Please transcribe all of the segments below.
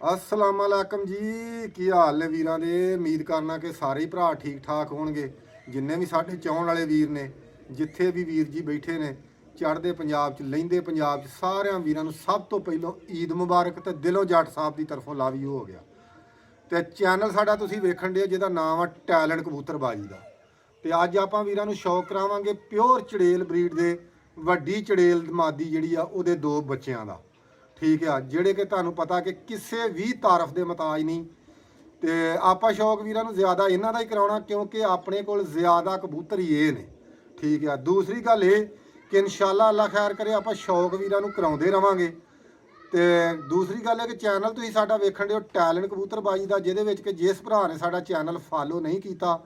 अस्सलाम वालेकुम जी। की हाल ने वीरां दे। उम्मीद करना कि सारे ही भरा ठीक ठाक होणगे। जिन्ने भी साडे चाहण वाले वीर ने, जिथे भी वीर जी बैठे ने चढ़दे पंजाब च लहिंदे पंजाब च, सारिਆਂ ਵੀਰਾਂ ਨੂੰ ਸਭ ਤੋਂ ਪਹਿਲਾਂ ਈਦ ਮੁਬਾਰਕ ਤੇ ਦਿਲੋਂ ਜੱਟ ਸਾਹਿਬ ਦੀ ਤਰਫੋਂ ਲਵ ਯੂ ਹੋ ਗਿਆ। ਤੇ ਚੈਨਲ ਸਾਡਾ ਤੁਸੀਂ ਵੇਖਣ ਦੇ ਜਿਹਦਾ ਨਾਮ ਆ ਟੈਲੈਂਟ ਕਬੂਤਰਬਾਜੀ ਦਾ। ਤੇ ਅੱਜ ਆਪਾਂ ਵੀਰਾਂ ਨੂੰ ਸ਼ੌਕ ਕਰਾਵਾਂਗੇ ਪਿਓਰ ਚੜੇਲ ਬਰੀਡ ਦੇ ਵੱਡੀ ਚੜੇਲ ਮਾਦੀ ਜਿਹੜੀ ਆ ਉਹਦੇ ਦੋ ਬੱਚਿਆਂ ਦਾ। ਠੀਕ ਆ, ਜਿਹੜੇ ਕਿ ਤੁਹਾਨੂੰ ਪਤਾ ਕਿ ਕਿਸੇ ਵੀ ਤਾਰਫ ਦੇ ਮਤਾਜ ਨਹੀਂ। ਤੇ ਆਪਾਂ ਸ਼ੌਕ ਵੀਰਾਂ ਨੂੰ ਜ਼ਿਆਦਾ ਇਹਨਾਂ ਦਾ ਹੀ ਕਰਾਉਣਾ ਕਿਉਂਕਿ ਆਪਣੇ ਕੋਲ ਜ਼ਿਆਦਾ ਕਬੂਤਰ ਹੀ ਇਹ ਨੇ। ਠੀਕ ਆ, ਦੂਸਰੀ ਗੱਲ ਇਹ ਕਿ ਇਨਸ਼ਾਅੱਲਾ ਅੱਲਾ ਖੈਰ ਕਰੇ ਆਪਾਂ ਸ਼ੌਕ ਵੀਰਾਂ ਨੂੰ ਕਰਾਉਂਦੇ ਰਵਾਂਗੇ। ਤੇ ਦੂਸਰੀ ਗੱਲ ਹੈ ਕਿ ਚੈਨਲ ਤੁਸੀਂ ਸਾਡਾ ਵੇਖਣ ਦੇ ਹੋ ਟੈਲੈਂਟ ਕਬੂਤਰਬਾਜੀ ਦਾ, ਜਿਹਦੇ ਵਿੱਚ ਕਿ ਜਿਸ ਭਰਾ ਨੇ ਸਾਡਾ ਚੈਨਲ ਫਾਲੋ ਨਹੀਂ ਕੀਤਾ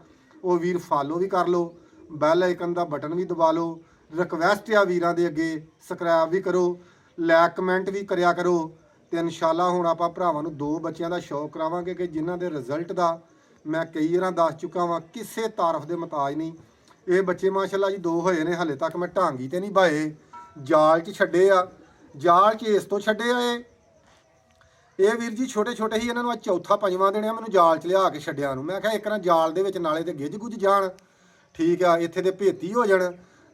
ਉਹ ਵੀਰ ਫਾਲੋ ਵੀ ਕਰ ਲਓ, ਬੈਲ ਆਈਕਨ ਦਾ ਬਟਨ ਵੀ ਦਬਾ ਲਓ। ਰਿਕਵੈਸਟ ਆ ਵੀਰਾਂ ਦੇ ਅੱਗੇ ਸਬਸਕ੍ਰਾਈਬ ਵੀ ਕਰੋ, ਲਾਇਕ ਕਮੈਂਟ ਵੀ ਕਰਿਆ ਕਰੋ। ਤੇ ਇਨਸ਼ਾਅੱਲਾ ਹੁਣ ਆਪਾਂ ਭਰਾਵਾਂ ਨੂੰ ਦੋ ਬੱਚਿਆਂ ਦਾ ਸ਼ੌਕ ਕਰਾਵਾਂਗੇ ਕਿ ਜਿਨ੍ਹਾਂ ਦੇ ਰਿਜ਼ਲਟ ਦਾ ਮੈਂ ਕਈ ਵਾਰਾਂ ਦੱਸ ਚੁੱਕਾ ਵਾਂ, ਕਿਸੇ ਤਾਰਫ ਦੇ ਮਤਾਜ ਨਹੀਂ। ਇਹ ਬੱਚੇ ਮਾਸ਼ਾਅੱਲਾ ਜੀ ਦੋ ਹੋਏ ਨੇ, ਹਲੇ ਤੱਕ ਮੈਂ ਢਾਂਗੀ ਤੇ ਨਹੀਂ ਬਾਏ, ਜਾਲ 'ਚ ਛੱਡੇ ਆ, ਜਾਲ 'ਚ ਇਸ ਤੋਂ ਛੱਡੇ ਆ। ਇਹ ਵੀਰ ਜੀ ਛੋਟੇ ਛੋਟੇ ਹੀ, ਇਹਨਾਂ ਨੂੰ ਅੱਜ ਚੌਥਾ ਪੰਜਵਾਂ ਦਿਨ ਆ ਮੈਨੂੰ ਜਾਲ 'ਚ ਲਿਆ ਕੇ ਛੱਡਿਆ ਨੂੰ। ਮੈਂ ਕਿਹਾ ਇੱਕ ਨਾ ਜਾਲ ਦੇ ਵਿੱਚ ਨਾਲੇ ਤੇ ਗਿੱਝ ਗੁੱਝ ਜਾਣ, ਠੀਕ ਆ, ਇੱਥੇ ਦੇ ਭੇਤੀ ਹੋ ਜਾਣ।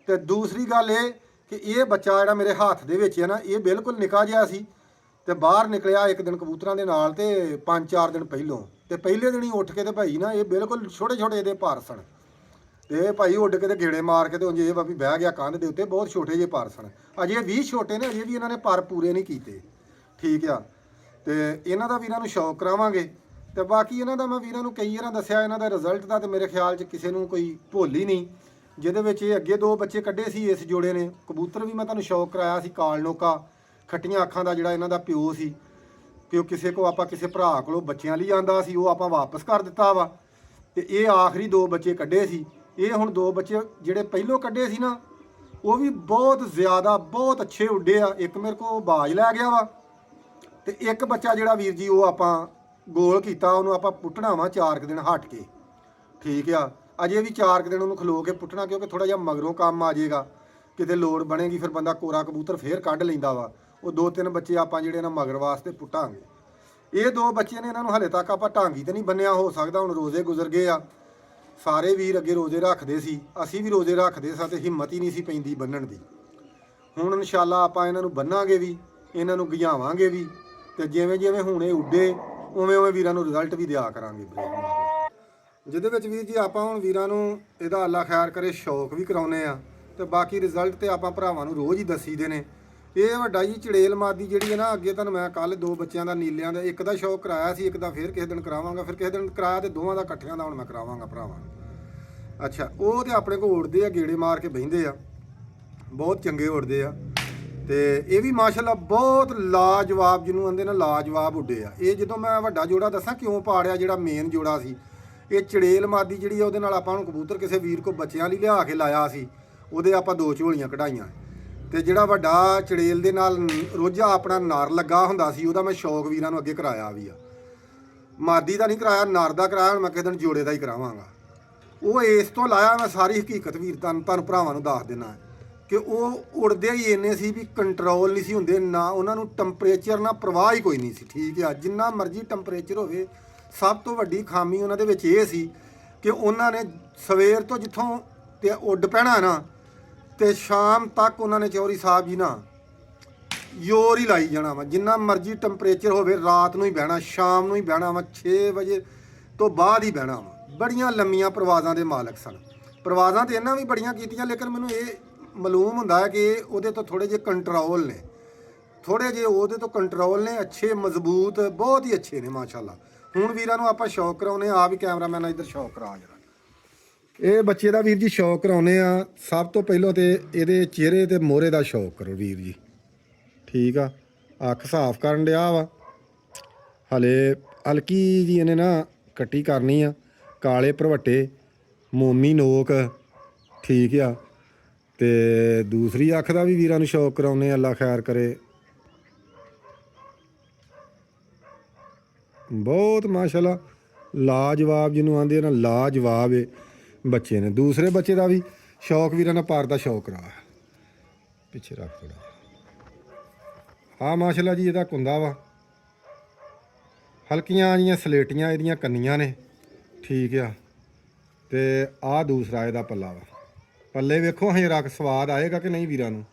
ਤੇ ਦੂਸਰੀ ਗੱਲ ਇਹ ਕਿ ਇਹ ਬੱਚਾ ਜਿਹੜਾ ਮੇਰੇ ਹੱਥ ਦੇ ਵਿੱਚ ਹੈ ਨਾ, ਇਹ ਬਿਲਕੁਲ ਨਿੱਕਾ ਜਿਹਾ ਸੀ ਤੇ ਬਾਹਰ ਨਿਕਲਿਆ ਇੱਕ ਦਿਨ ਕਬੂਤਰਾਂ ਦੇ ਨਾਲ ਤੇ 5-4 ਦਿਨ ਪਹਿਲੋਂ। ਤੇ ਪਹਿਲੇ ਦਿਨ ਹੀ ਉੱਠ ਕੇ ਤੇ ਭਾਈ ਨਾ ਇਹ ਬਿਲਕੁਲ ਛੋਟੇ ਛੋਟੇ ਇਹਦੇ ਪਰ ਸਨ। ਤੇ ਭਾਈ ਉੱਡ ਕੇ ਤੇ ਗੇੜੇ ਮਾਰ ਕੇ ਤੇ ਉਂਝ ਇਹ ਵੀ ਬਹਿ ਗਿਆ ਕੰਧ ਦੇ ਉੱਤੇ, ਬਹੁਤ ਛੋਟੇ ਜਿਹੇ ਪਰ ਸਨ। ਅਜੇ ਵੀ ਛੋਟੇ ਨੇ, ਅਜੇ ਵੀ ਇਹਨਾਂ ਨੇ ਪਰ ਪੂਰੇ ਨਹੀਂ ਕੀਤੇ। ਠੀਕ ਆ, ਤੇ ਇਹਨਾਂ ਦਾ ਵੀਰਾਂ ਨੂੰ ਸ਼ੌਕ ਕਰਾਵਾਂਗੇ। ਤੇ ਬਾਕੀ ਇਹਨਾਂ ਦਾ ਮੈਂ ਵੀਰਾਂ ਨੂੰ ਕਈ ਵਾਰਾਂ ਦੱਸਿਆ, ਇਹਨਾਂ ਦਾ ਰਿਜ਼ਲਟ ਦਾ ਤੇ ਮੇਰੇ ਖਿਆਲ 'ਚ ਕਿਸੇ ਨੂੰ ਕੋਈ ਭੁੱਲ ਹੀ ਨਹੀਂ। ਜਿਹਦੇ ਵਿੱਚ ਇਹ ਅੱਗੇ ਦੋ ਬੱਚੇ ਕੱਢੇ ਸੀ ਇਸ ਜੋੜੇ ਨੇ। ਕਬੂਤਰ ਵੀ ਮੈਂ ਤੁਹਾਨੂੰ ਸ਼ੌਕ ਕਰਾਇਆ ਸੀ ਕਾਲ ਨੋਕਾ ਖੱਟੀਆਂ ਅੱਖਾਂ ਦਾ, ਜਿਹੜਾ ਇਹਨਾਂ ਦਾ ਪਿਓ ਸੀ। ਕਿ ਉਹ ਕਿਸੇ ਕੋ ਆਪਾਂ ਕਿਸੇ ਭਰਾ ਕੋਲੋਂ ਬੱਚਿਆਂ ਲਈ ਆਂਦਾ ਸੀ, ਉਹ ਆਪਾਂ ਵਾਪਸ ਕਰ ਦਿੱਤਾ ਵਾ। ਤੇ ਇਹ ਆਖਰੀ ਦੋ ਬੱਚੇ ਕੱਢੇ ਸੀ। ਇਹ ਹੁਣ ਦੋ ਬੱਚੇ ਜਿਹੜੇ ਪਹਿਲੋਂ ਕੱਢੇ ਸੀ ਨਾ, ਉਹ ਵੀ ਬਹੁਤ ਜ਼ਿਆਦਾ ਬਹੁਤ ਅੱਛੇ ਉੱਡੇ ਆ। ਇੱਕ ਮੇਰੇ ਕੋਲ ਬਾਜ ਲੈ ਗਿਆ ਵਾ ਤੇ ਇੱਕ ਬੱਚਾ ਜਿਹੜਾ ਵੀਰ ਜੀ ਉਹ ਆਪਾਂ ਗੋਲ ਕੀਤਾ, ਉਹਨੂੰ ਆਪਾਂ ਪੁੱਟਣਾ ਵਾ 4 ਦਿਨ ਹਟ ਕੇ। ਠੀਕ ਆ, ਅਜੇ ਵੀ 4 ਦਿਨ ਉਹਨੂੰ ਖਲੋ ਕੇ ਪੁੱਟਣਾ ਕਿਉਂਕਿ ਥੋੜਾ ਜਿਹਾ ਮਗਰੋਂ ਕੰਮ ਆ ਜਾਏਗਾ, ਕਿਤੇ ਲੋੜ ਬਣੇਗੀ ਫਿਰ ਬੰਦਾ ਕੋਰਾ ਕਬੂਤਰ ਫੇਰ ਕੱਢ ਲੈਂਦਾ ਵਾ। ਉਹ 2-3 ਬੱਚੇ ਆਪਾਂ ਜਿਹੜੇ ਨਾ ਮਗਰ ਵਾਸਤੇ ਪੁੱਟਾਂਗੇ। ਇਹ ਦੋ ਬੱਚੇ ਨੇ, ਇਹਨਾਂ ਨੂੰ ਹਲੇ ਤੱਕ ਆਪਾਂ ਢਾਂਗੀ ਤੇ ਨਹੀਂ ਬੰਨਿਆ। ਹੋ ਸਕਦਾ ਹੁਣ ਰੋਜ਼ੇ ਗੁਜ਼ਰ ਗਏ ਆ, ਸਾਰੇ ਵੀਰ ਅੱਗੇ ਰੋਜ਼ੇ ਰੱਖਦੇ ਸੀ, ਅਸੀਂ ਵੀ ਰੋਜ਼ੇ ਰੱਖਦੇ ਸਾਂ ਤੇ ਹਿੰਮਤ ਹੀ ਨਹੀਂ ਸੀ ਪੈਂਦੀ ਬੰਨਣ ਦੀ। ਹੁਣ ਇਨਸ਼ਾਅੱਲਾ ਆਪਾਂ ਇਹਨਾਂ ਨੂੰ ਬੰਨਾਂਗੇ ਵੀ, ਇਹਨਾਂ ਨੂੰ ਗਿਆਵਾਂਗੇ ਵੀ। ਤੇ ਜਿਵੇਂ ਜਿਵੇਂ ਹੁਣ ਇਹ ਉੱਡੇ ਉਵੇਂ ਉਵੇਂ ਵੀਰਾਂ ਨੂੰ ਰਿਜ਼ਲਟ ਵੀ ਦਿਆ ਕਰਾਂਗੇ। ਜਿਹਦੇ ਵਿੱਚ ਵੀਰ ਜੀ ਆਪਾਂ ਹੁਣ ਵੀਰਾਂ ਨੂੰ ਇਹਦਾ ਅੱਲਾ ਖੈਰ ਕਰੇ ਸ਼ੌਕ ਵੀ ਕਰਾਉਂਦੇ ਆ ਤੇ ਬਾਕੀ ਰਿਜ਼ਲਟ ਤੇ ਆਪਾਂ ਭਰਾਵਾਂ ਨੂੰ ਰੋਜ਼ ਹੀ ਦੱਸੀਦੇ ਨੇ। ਇਹ ਵੱਡਾ ਜੀ ਚੜੇਲ ਮਾਦੀ ਜਿਹੜੀ ਹੈ ਨਾ, ਅੱਗੇ ਤੁਹਾਨੂੰ ਮੈਂ ਕੱਲ ਦੋ ਬੱਚਿਆਂ ਦਾ ਨੀਲਿਆਂ ਦਾ ਇੱਕ ਦਾ ਸ਼ੌਕ ਕਰਾਇਆ ਸੀ, ਇੱਕ ਦਾ ਫਿਰ ਕਿਸੇ ਦਿਨ ਕਰਾਵਾਂਗਾ, ਫਿਰ ਕਿਸੇ ਦਿਨ ਕਰਾਇਆ ਤੇ ਦੋਵਾਂ ਦਾ ਇਕੱਠਿਆਂ ਦਾ ਹੁਣ ਮੈਂ ਕਰਾਵਾਂਗਾ ਭਰਾਵਾਂ ਨੂੰ। ਅੱਛਾ, ਉਹ ਤੇ ਆਪਣੇ ਕੋਲ ਉੜਦੇ ਆ, ਗੇੜੇ ਮਾਰ ਕੇ ਬਹਿੰਦੇ ਆ, ਬਹੁਤ ਚੰਗੇ ਉੜਦੇ ਆ। ਤੇ ਇਹ ਵੀ ਮਾਸ਼ਾਅੱਲਾ ਬਹੁਤ ਲਾਜਵਾਬ, ਜਿਹਨੂੰ ਕਹਿੰਦੇ ਨਾ ਲਾਜਵਾਬ ਉੱਡੇ ਆ। ਇਹ ਜਦੋਂ ਮੈਂ ਵੱਡਾ ਜੋੜਾ ਦੱਸਾਂ ਕਿਉਂ ਪਾੜਿਆ, ਜਿਹੜਾ ਮੇਨ ਜੋੜਾ ਸੀ ਇਹ ਚੜੇਲ ਮਾਦੀ ਜਿਹੜੀ ਆ, ਉਹਦੇ ਨਾਲ ਆਪਾਂ ਨੂੰ ਕਬੂਤਰ ਕਿਸੇ ਵੀਰ ਕੋ ਬੱਚਿਆਂ ਲਈ ਲਿਆ ਕੇ ਲਾਇਆ ਸੀ, ਉਹਦੇ ਆਪਾਂ 2 ਝੋਲੀਆਂ ਕਢਾਈਆਂ। ਤੇ ਜਿਹੜਾ ਵੱਡਾ ਚੜੇਲ ਦੇ ਨਾਲ ਰੋਜ਼ਾ ਆਪਣਾ ਨਰ ਲੱਗਾ ਹੁੰਦਾ ਸੀ, ਉਹਦਾ ਮੈਂ ਸ਼ੌਕ ਵੀਰਾਂ ਨੂੰ ਅੱਗੇ ਕਰਾਇਆ ਵੀ ਆ। ਮਾਦੀ ਦਾ ਨਹੀਂ ਕਰਾਇਆ, ਨਰ ਦਾ ਕਰਾਇਆ। ਹੁਣ ਮੈਂ ਕਿਸੇ ਦਿਨ ਜੋੜੇ ਦਾ ਹੀ ਕਰਾਵਾਂਗਾ। ਉਹ ਇਸ ਤੋਂ ਲਾਇਆ ਮੈਂ ਸਾਰੀ ਹਕੀਕਤ ਵੀਰ ਤੁਹਾਨੂੰ ਭਰਾਵਾਂ ਨੂੰ ਦੱਸ ਦੇਣਾ ਕਿ ਉਹ ਉੜਦੇ ਹੀ ਇੰਨੇ ਸੀ ਵੀ ਕੰਟਰੋਲ ਨਹੀਂ ਸੀ ਹੁੰਦੇ, ਨਾ ਉਹਨਾਂ ਨੂੰ ਟੈਂਪਰੇਚਰ ਨਾ ਪ੍ਰਵਾਹ ਹੀ ਕੋਈ ਨਹੀਂ ਸੀ। ਠੀਕ ਆ, ਜਿੰਨਾ ਮਰਜ਼ੀ ਟੈਂਪਰੇਚਰ ਹੋਵੇ, ਸਭ ਤੋਂ ਵੱਡੀ ਖਾਮੀ ਉਹਨਾਂ ਦੇ ਵਿੱਚ ਇਹ ਸੀ ਕਿ ਉਹਨਾਂ ਨੇ ਸਵੇਰ ਤੋਂ ਜਿੱਥੋਂ ਤੇ ਉੱਡ ਪੈਣਾ ਨਾ ਤੇ ਸ਼ਾਮ ਤੱਕ ਉਹਨਾਂ ਨੇ ਚੌਧਰੀ ਸਾਹਿਬ ਜੀ ਨਾ ਜ਼ੋਰ ਹੀ ਲਾਈ ਜਾਣਾ ਵਾ। ਜਿੰਨਾ ਮਰਜ਼ੀ ਟੈਂਪਰੇਚਰ ਹੋਵੇ, ਰਾਤ ਨੂੰ ਹੀ ਬਹਿਣਾ, ਸ਼ਾਮ ਨੂੰ ਹੀ ਬਹਿਣਾ ਵਾ, 6 ਵਜੇ ਤੋਂ ਬਾਅਦ ਹੀ ਬਹਿਣਾ ਵਾ। ਬੜੀਆਂ ਲੰਮੀਆਂ ਪ੍ਰਵਾਜ਼ਾਂ ਦੇ ਮਾਲਕ ਸਨ। ਪ੍ਰਵਾਜ਼ਾਂ ਤੇ ਇਹਨਾਂ ਵੀ ਬੜੀਆਂ ਕੀਤੀਆਂ, ਲੇਕਿਨ ਮੈਨੂੰ ਇਹ ਮਾਲੂਮ ਹੁੰਦਾ ਹੈ ਕਿ ਉਹਦੇ ਤੋਂ ਥੋੜ੍ਹੇ ਜਿਹੇ ਕੰਟਰੋਲ ਨੇ, ਥੋੜ੍ਹੇ ਜਿਹੇ ਉਹਦੇ ਤੋਂ ਕੰਟਰੋਲ ਨੇ, ਅੱਛੇ ਮਜ਼ਬੂਤ ਬਹੁਤ ਹੀ ਅੱਛੇ ਨੇ ਮਾਸ਼ਾਅੱਲਾ। ਹੁਣ ਵੀਰਾਂ ਨੂੰ ਆਪਾਂ ਸ਼ੌਕ ਕਰਾਉਂਦੇ ਆ, ਵੀ ਕੈਮਰਾਮੈਨ ਇੱਧਰ ਸ਼ੌਕ ਕਰਾ ਜਰਾ। ਇਹ ਬੱਚੇ ਦਾ ਵੀਰ ਜੀ ਸ਼ੌਕ ਕਰਾਉਂਦੇ ਆ। ਸਭ ਤੋਂ ਪਹਿਲਾਂ ਤੇ ਇਹਦੇ ਚਿਹਰੇ ਤੇ ਮੋਹਰੇ ਦਾ ਸ਼ੌਕ ਕਰੋ ਵੀਰ ਜੀ। ਠੀਕ ਆ, ਅੱਖ ਸਾਫ਼ ਕਰਨ ਡਿਆ ਵਾ, ਹਲੇ ਹਲਕੀ ਜੀ ਇਹਨੇ ਨਾ ਕੱਟੀ ਕਰਨੀ ਆ, ਕਾਲੇ ਭਰਵੱਟੇ, ਮੋਮੀ ਨੋਕ। ਠੀਕ ਆ, ਤੇ ਦੂਸਰੀ ਅੱਖ ਦਾ ਵੀ ਵੀਰਾਂ ਨੂੰ ਸ਼ੌਕ ਕਰਾਉਂਦੇ ਆ, ਅੱਲਾ ਖੈਰ ਕਰੇ। ਬਹੁਤ ਮਾਸ਼ਾਅੱਲਾ ਲਾਜਵਾਬ, ਜਿਹਨੂੰ ਆਂਦੇ ਆ ਨਾ ਲਾਜਵਾਬ ਏ ਬੱਚੇ ਨੇ। ਦੂਸਰੇ ਬੱਚੇ ਦਾ ਵੀ ਸ਼ੌਕ ਵੀਰਾਂ ਨੇ ਪਾਰ ਦਾ ਸ਼ੌਕ ਕਰਾ, ਪਿੱਛੇ ਰੱਖ ਥੋੜਾ। ਹਾਂ ਮਾਸ਼ਾਅੱਲਾ ਜੀ, ਇਹਦਾ ਕੁੰਦਾ ਵਾ, ਹਲਕੀਆਂ ਜੀਆਂ ਸਲੇਟੀਆਂ ਇਹਦੀਆਂ ਕੰਨੀਆਂ ਨੇ, ਠੀਕ ਆ। ਤੇ ਆਹ ਦੂਸਰਾ ਇਹਦਾ ਪੱਲਾ ਵਾ। ਪੱਲੇ ਵੇਖੋ ਹਜੇ ਰੱਖ ਸਵਾਦ ਆਏਗਾ ਕਿ ਨਹੀਂ ਵੀਰਾਂ ਨੂੰ,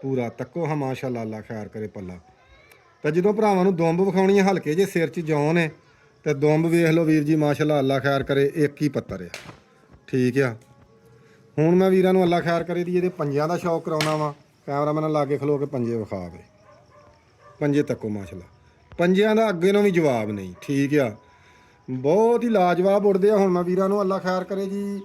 ਪੂਰਾ ਤੱਕੋ ਹਾਂ ਮਾਸ਼ਾਅੱਲਾ, ਅੱਲਾ ਖੈਰ ਕਰੇ ਪੱਲਾ। ਤਾਂ ਜਦੋਂ ਭਰਾਵਾਂ ਨੂੰ ਦੁੰਬ ਵਿਖਾਉਣੀ ਹੈ, ਹਲਕੇ ਜੇ ਸਿਰ 'ਚ ਜੌਂ ਨੇ, ਤੇ ਦੁੰਬ ਵੇਖ ਲਓ ਵੀਰ ਜੀ ਮਾਸ਼ਾਅੱਲਾ, ਅੱਲਾ ਖੈਰ ਕਰੇ, ਇੱਕ ਹੀ ਪੱਤਰ ਆ, ਠੀਕ ਆ। ਹੁਣ ਮੈਂ ਵੀਰਾਂ ਨੂੰ ਅੱਲਾ ਖੈਰ ਕਰੇ ਦੀ ਇਹਦੇ ਪੰਜਿਆਂ ਦਾ ਸ਼ੌਕ ਕਰਾਉਣਾ ਵਾ। ਕੈਮਰਾਮੈਨ ਲਾਗੇ ਖਲੋ ਕੇ ਪੰਜੇ ਵਿਖਾਵੇ, ਪੰਜੇ ਤੱਕੋ ਮਾਸ਼ਾਅੱਲਾ, ਪੰਜਿਆਂ ਦਾ ਅੱਗੇ ਨੂੰ ਵੀ ਜਵਾਬ ਨਹੀਂ, ਠੀਕ ਆ। ਬਹੁਤ ਹੀ ਲਾਜਵਾਬ ਉੱਡਦੇ ਆ। ਹੁਣ ਮੈਂ ਵੀਰਾਂ ਨੂੰ ਅੱਲਾ ਖੈਰ ਕਰੇ ਜੀ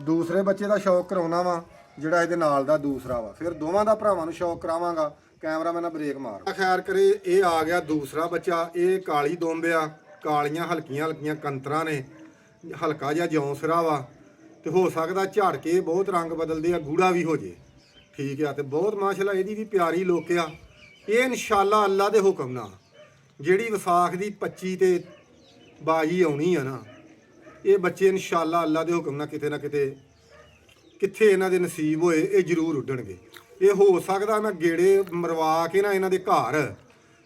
ਦੂਸਰੇ ਬੱਚੇ ਦਾ ਸ਼ੌਕ ਕਰਾਉਣਾ ਵਾ, ਜਿਹੜਾ ਇਹਦੇ ਨਾਲ ਦਾ ਦੂਸਰਾ ਵਾ। ਫਿਰ ਦੋਵਾਂ ਦਾ ਭਰਾਵਾਂ ਨੂੰ ਸ਼ੌਕ ਕਰਾਵਾਂਗਾ। ਕੈਮਰਾਮੈਨ ਬ੍ਰੇਕ ਮਾਰ। ਖੈਰ ਕਰੇ ਇਹ ਆ ਗਿਆ ਦੂਸਰਾ ਬੱਚਾ। ਇਹ ਕਾਲੀ ਦੁੰਬ ਆ, ਕਾਲੀਆਂ ਹਲਕੀਆਂ ਹਲਕੀਆਂ ਕੰਤਰਾਂ ਨੇ, ਹਲਕਾ ਜਿਹਾ ਜੌਂ ਸਿਰਾ ਵਾ। ਤੇ ਹੋ ਸਕਦਾ ਝੜ ਕੇ ਬਹੁਤ ਰੰਗ ਬਦਲਦੇ ਆ, ਗੂੜਾ ਵੀ ਹੋ ਜੇ, ਠੀਕ ਆ। ਤੇ ਬਹੁਤ ਮਾਸ਼ਾਅੱਲਾ ਇਹਦੀ ਵੀ ਪਿਆਰੀ ਲੋਕ ਆ। ਇਹ ਇਨਸ਼ਾਅੱਲਾ ਅੱਲਾ ਦੇ ਹੁਕਮ ਨਾਲ ਜਿਹੜੀ ਵਿਸਾਖ ਦੀ 25 ਤੇ ਬਾਜੀ ਆਉਣੀ ਆ ਨਾ, ਇਹ ਬੱਚੇ ਇਨਸ਼ਾਅੱਲਾ ਅੱਲਾ ਦੇ ਹੁਕਮ ਨਾਲ ਕਿਤੇ ਨਾ ਕਿੱਥੇ ਇਹਨਾਂ ਦੇ ਨਸੀਬ ਹੋਏ, ਇਹ ਜ਼ਰੂਰ ਉੱਡਣਗੇ। ਇਹ ਹੋ ਸਕਦਾ ਮੈਂ ਗੇੜੇ ਮਰਵਾ ਕੇ ਨਾ ਇਹਨਾਂ ਦੇ ਘਰ,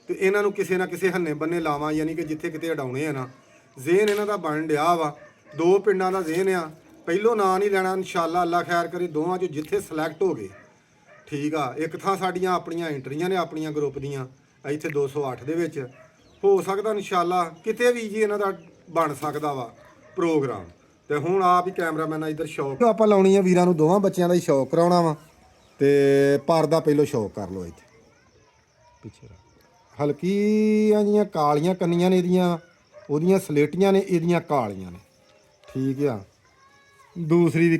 ਤੇ ਇਹਨਾਂ ਨੂੰ ਕਿਸੇ ਨਾ ਕਿਸੇ ਹੰਨੇ ਬੰਨੇ ਲਾਵਾਂ, ਯਾਨੀ ਕਿ ਜਿੱਥੇ ਕਿਤੇ ਉਡਾਉਣੇ ਆ ਨਾ। ਜ਼ੇਨ ਇਹਨਾਂ ਦਾ ਬਣ ਡਿਆ ਵਾ, 2 ਪਿੰਡਾਂ ਦਾ ਜ਼ੇਨ ਆ। ਪਹਿਲੋਂ ਨਾਂ ਨਹੀਂ ਲੈਣਾ, ਇਨਸ਼ਾਅੱਲਾ ਅੱਲਾ ਖੈਰ ਕਰੇ ਦੋਵਾਂ 'ਚੋਂ ਜਿੱਥੇ ਸਿਲੈਕਟ ਹੋ ਗਏ, ਠੀਕ ਆ। ਇੱਕ ਥਾਂ ਸਾਡੀਆਂ ਆਪਣੀਆਂ ਐਂਟਰੀਆਂ ਨੇ, ਆਪਣੀਆਂ ਗਰੁੱਪ ਦੀਆਂ, ਇੱਥੇ 208 ਦੇ ਵਿੱਚ। ਹੋ ਸਕਦਾ ਇਨਸ਼ਾਅੱਲਾ ਕਿਤੇ ਵੀ ਜੀ ਇਹਨਾਂ ਦਾ ਬਣ ਸਕਦਾ ਵਾ ਪ੍ਰੋਗਰਾਮ। ਤੇ ਹੁਣ ਆਪ ਹੀ ਕੈਮਰਾਮੈਨ ਆ ਇੱਧਰ ਸ਼ੌਕ ਆਪਾਂ ਲਾਉਣੀ ਆ ਵੀਰਾਂ ਨੂੰ, ਦੋਵਾਂ ਬੱਚਿਆਂ ਦਾ ਹੀ ਸ਼ੌਕ ਕਰਾਉਣਾ ਵਾ। ਤੇ ਪਰ ਦਾ ਪਹਿਲੋਂ ਸ਼ੌਕ ਕਰ ਲਓ। ਇੱਥੇ ਪਿੱਛੇ ਹਲਕੀਆਂ ਜੀਆਂ ਕਾਲੀਆਂ ਕੰਨੀਆਂ ਨੇ ਇਹਦੀਆਂ, ਉਹਦੀਆਂ ਸਲੇਟੀਆਂ ਨੇ, ਇਹਦੀਆਂ ਕਾਲੀਆਂ ਨੇ, ਠੀਕ ਆ। ਦੂਸਰੀ ਦੀ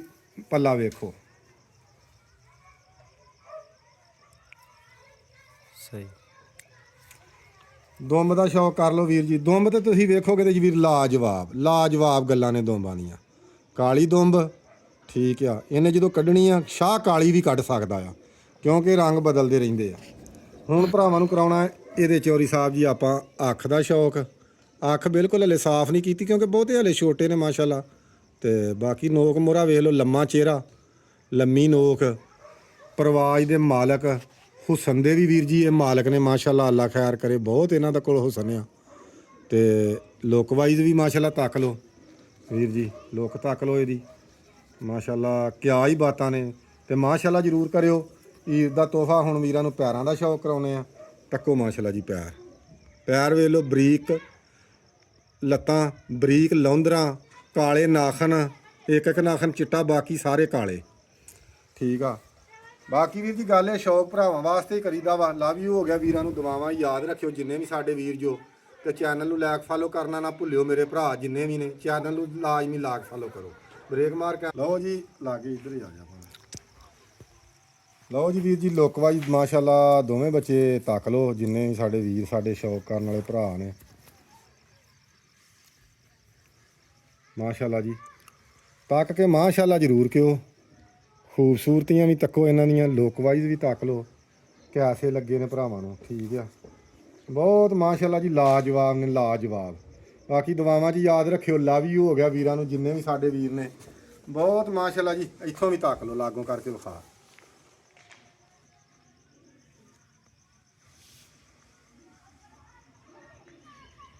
ਪੱਲਾ ਵੇਖੋ, ਸਹੀ। ਦੁੰਬ ਦਾ ਸ਼ੌਕ ਕਰ ਲਓ ਵੀਰ ਜੀ। ਦੁੰਬ ਤੇ ਤੁਸੀਂ ਵੇਖੋਗੇ ਤੇ ਵੀਰ ਲਾਜਵਾਬ ਲਾਜਵਾਬ ਗੱਲਾਂ ਨੇ ਦੁੰਬਾਂ ਦੀਆਂ। ਕਾਲੀ ਦੁੰਬ, ਠੀਕ ਆ। ਇਹਨੇ ਜਦੋਂ ਕੱਢਣੀ ਆ, ਸ਼ਾਹ ਕਾਲੀ ਵੀ ਕੱਢ ਸਕਦਾ ਆ, ਕਿਉਂਕਿ ਰੰਗ ਬਦਲਦੇ ਰਹਿੰਦੇ ਆ। ਹੁਣ ਭਰਾਵਾਂ ਨੂੰ ਕਰਾਉਣਾ ਇਹਦੇ ਚੋਰੀ ਸਾਹਿਬ ਜੀ ਆਪਾਂ ਅੱਖ ਦਾ ਸ਼ੌਕ। ਅੱਖ ਬਿਲਕੁਲ ਹਲੇ ਸਾਫ਼ ਨਹੀਂ ਕੀਤੀ, ਕਿਉਂਕਿ ਬਹੁਤੇ ਹਲੇ ਛੋਟੇ ਨੇ ਮਾਸ਼ਾਅੱਲਾ। ਤੇ ਬਾਕੀ ਨੋਕ ਮੋਹਰਾ ਵੇਖ ਲਓ, ਲੰਮਾ ਚਿਹਰਾ, ਲੰਮੀ ਨੋਕ। ਪਰਵਾਜ਼ ਦੇ ਮਾਲਕ, ਹੁਸਨ ਦੇ ਵੀ ਵੀਰ ਜੀ ਇਹ ਮਾਲਕ ਨੇ ਮਾਸ਼ਾਅੱਲਾ, ਅੱਲਾ ਖੈਰ ਕਰੇ। ਬਹੁਤ ਇਹਨਾਂ ਦਾ ਕੋਲ ਹੁਸਨ ਆ। ਤੇ ਲੁੱਕ ਵਾਈਜ਼ ਵੀ ਮਾਸ਼ਾਅੱਲਾ ਤੱਕ ਲਓ ਵੀਰ ਜੀ, ਲੁੱਕ ਤੱਕ ਲਓ ਇਹਦੀ ਮਾਸ਼ਾਅੱਲਾ, ਕਿਆ ਹੀ ਬਾਤਾਂ ਨੇ। ਤੇ ਮਾਸ਼ਾਅੱਲਾ ਜ਼ਰੂਰ ਕਰਿਓ। ਈਦ ਦਾ ਤੋਹਫਾ ਹੁਣ ਵੀਰਾਂ ਨੂੰ ਪੈਰਾਂ ਦਾ ਸ਼ੌਕ ਕਰਾਉਣੇ ਆ। ਤੱਕੋ ਮਾਸ਼ਾਅੱਲਾ ਜੀ ਪੈਰ, ਪੈਰ ਵੇਖ ਲਓ, ਬਰੀਕ ਲੱਤਾਂ, ਬਰੀਕ ਲੌਂਦਰਾਂ, ਕਾਲੇ ਨਾਖਨ, ਇੱਕ ਇੱਕ ਨਾਖਨ ਚਿੱਟਾ, ਬਾਕੀ ਸਾਰੇ ਕਾਲੇ, ਠੀਕ ਆ। ਬਾਕੀ ਵੀਰ ਦੀ ਗੱਲ ਹੈ ਸ਼ੌਕ ਭਰਾਵਾਂ ਵਾਸਤੇ ਹੀ ਕਰੀਦਾ ਵਾ। ਲਵ ਯੂ ਹੋ ਗਿਆ ਵੀਰਾਂ ਨੂੰ, ਦੁਆਵਾਂ ਯਾਦ ਰੱਖਿਓ ਜਿੰਨੇ ਵੀ ਸਾਡੇ ਵੀਰ ਜੋ। ਤੇ ਚੈਨਲ ਨੂੰ ਲਾਈਕ ਫਾਲੋ ਕਰਨਾ ਨਾ ਭੁੱਲਿਓ ਮੇਰੇ ਭਰਾ ਜਿੰਨੇ ਵੀ ਨੇ। ਚੈਨਲ ਨੂੰ ਲਾਜ਼ਮੀ ਲਾਈਕ ਫਾਲੋ ਕਰੋ। ਬ੍ਰੇਕ ਮਾਰ ਕੇ ਲਓ ਜੀ, ਲਾਗੇ ਇੱਧਰ ਹੀ ਆ ਜਾ। ਲਓ ਜੀ ਵੀਰ ਜੀ, ਲੁੱਕ ਵਾਈਜ਼ ਮਾਸ਼ਾਅੱਲਾ ਦੋਵੇਂ ਬੱਚੇ ਤੱਕ ਲਓ, ਜਿੰਨੇ ਵੀ ਸਾਡੇ ਵੀਰ, ਸਾਡੇ ਸ਼ੌਕ ਕਰਨ ਵਾਲੇ ਭਰਾ ਨੇ ਮਾਸ਼ਾਅੱਲਾ ਜੀ। ਤੱਕ ਕੇ ਮਾਸ਼ਾਅੱਲਾ ਜ਼ਰੂਰ ਕਿਓ। ਖੂਬਸੂਰਤੀਆਂ ਵੀ ਤੱਕੋ ਇਹਨਾਂ ਦੀਆਂ, ਲੁੱਕ ਵਾਈਜ਼ ਵੀ ਤੱਕ ਲਓ ਕਿਆਸੇ ਲੱਗੇ ਨੇ ਭਰਾਵਾਂ ਨੂੰ, ਠੀਕ ਆ। ਬਹੁਤ ਮਾਸ਼ਾਅੱਲਾ ਜੀ ਲਾਜਵਾਬ ਨੇ, ਲਾਜਵਾਬ। ਬਾਕੀ ਦੁਆਵਾਂ 'ਚ ਯਾਦ ਰੱਖਿਓ। ਲਵ ਯੂ ਹੋ ਗਿਆ ਵੀਰਾਂ ਨੂੰ ਜਿੰਨੇ ਵੀ ਸਾਡੇ ਵੀਰ ਨੇ। ਬਹੁਤ ਮਾਸ਼ਾਅੱਲਾ ਜੀ। ਇੱਥੋਂ ਵੀ ਤੱਕ ਲਓ, ਲਾਗੋਂ ਕਰਕੇ ਵਿਖਾ।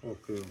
ਓਕੇ।